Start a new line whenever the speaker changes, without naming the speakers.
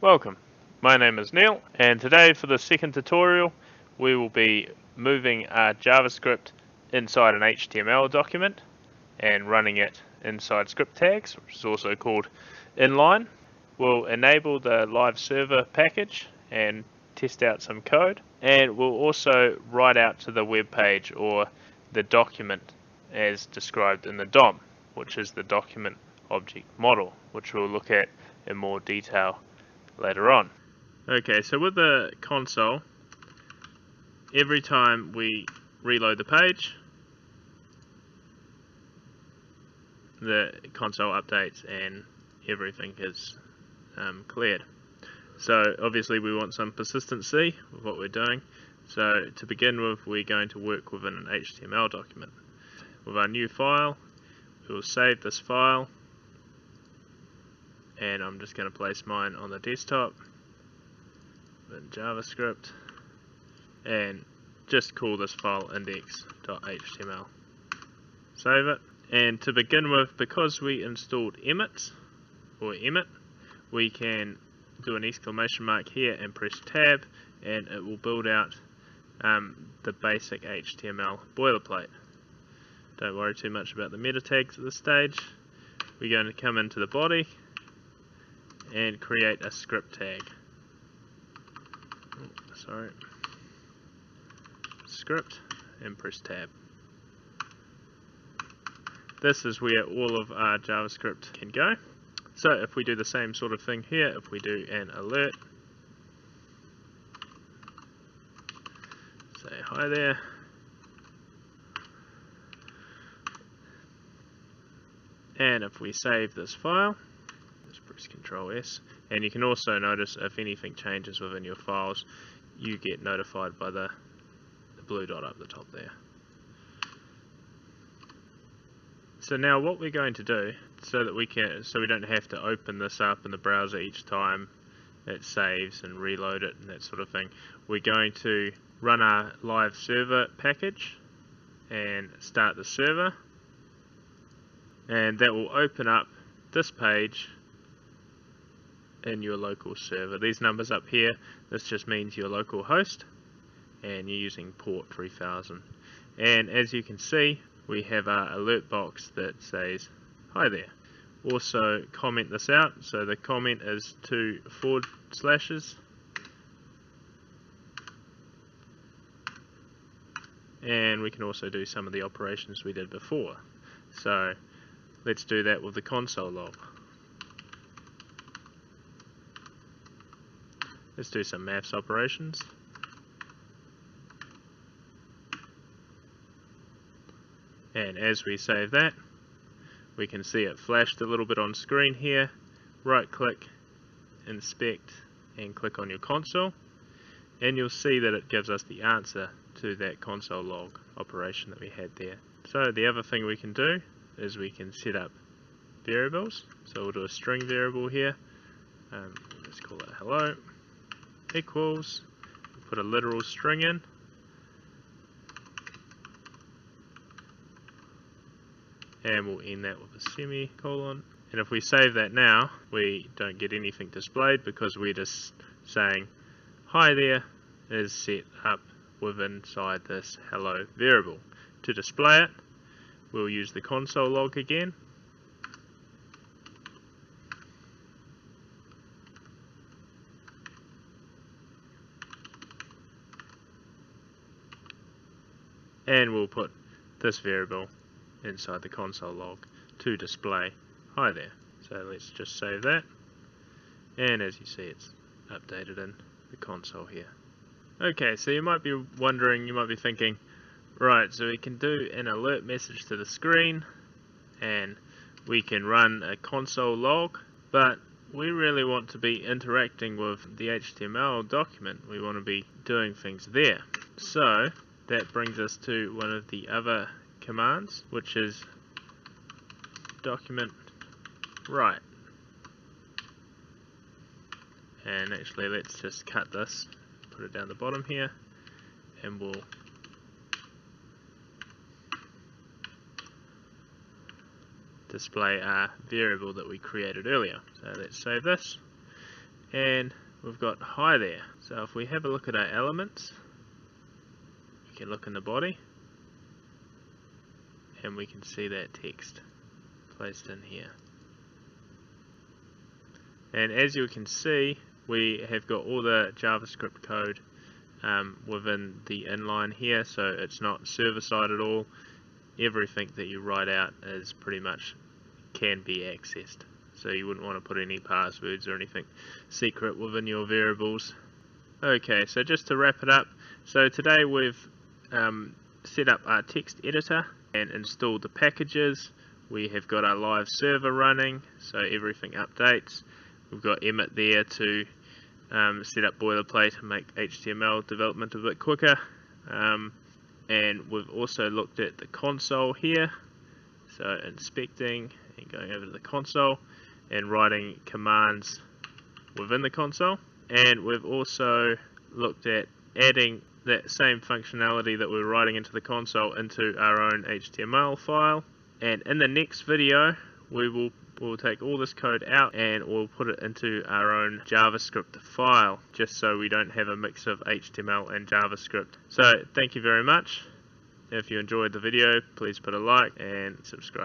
Welcome, my name is Neil, and today for the second tutorial we will be moving our JavaScript inside an HTML document and running it inside script tags, which is also called inline. We'll enable the live server package and test out some code, and we'll also write out to the web page or the document as described in the DOM, which is the document object model, which we'll look at in more detail later on. Okay, so with the console, every time we reload the page, the console updates and everything is cleared. So obviously we want some persistency with what we're doing. So to begin with, we're going to work within an HTML document. With our new file, we will save this file, and I'm just going to place mine on the desktop in JavaScript and just call this file index.html. Save it. And to begin with, because we installed emmet, we can do an exclamation mark here and press tab, and it will build out the basic HTML boilerplate. Don't worry too much about the meta tags at this stage. We're going to come into the body and create a script tag. Script, and press tab. This is where all of our JavaScript can go. So if we do the same sort of thing here, if we do an alert, say hi there, and if we save this file, just press Ctrl S, and you can also notice if anything changes within your files, you get notified by the blue dot up the top there. So now what we're going to do, so we don't have to open this up in the browser each time it saves and reload it and that sort of thing, we're going to run our live server package and start the server, and that will open up this page in your local server. These numbers up here, this just means your local host, and you're using port 3000. And as you can see, we have our alert box that says hi there. Also comment this out, so the comment is 2 forward slashes, and we can also do some of the operations we did before. So let's do that with the console log. Let's do some maths operations. And as we save that, we can see it flashed a little bit on screen here. Right click, inspect, and click on your console, and you'll see that it gives us the answer to that console log operation that we had there. So the other thing we can do is we can set up variables. So we'll do a string variable here. Let's call it hello equals, put a literal string in, and we'll end that with a semicolon. And if we save that now, we don't get anything displayed because we're just saying hi there is set up within inside this hello variable. To display it, we'll use the console log again, and we'll put this variable inside the console log to display hi there. So let's just save that, and as you see, it's updated in the console here. Okay, so you might be wondering, you might be thinking, right, so we can do an alert message to the screen and we can run a console log, but we really want to be interacting with the HTML document. We want to be doing things there. So that brings us to one of the other commands, which is document write. And actually, let's just cut this, put it down the bottom here, and we'll display our variable that we created earlier. So let's save this, and we've got hi there. So if we have a look at our elements, we can look in the body and we can see that text placed in here. And as you can see, we have got all the JavaScript code within the inline here, so it's not server-side at all. Everything that you write out is pretty much can be accessed. So you wouldn't want to put any passwords or anything secret within your variables. Okay, so just to wrap it up, so today we've set up our text editor and installed the packages. We have got our live server running, so everything updates. We've got emmet there to set up boilerplate and make HTML development a bit quicker. And we've also looked at the console here, so inspecting and going over to the console and writing commands within the console. And we've also looked at adding that same functionality that we're writing into the console into our own HTML file. And in the next video we'll take all this code out and we'll put it into our own JavaScript file, just so we don't have a mix of HTML and JavaScript. So thank you very much. If you enjoyed the video, please put a like and subscribe.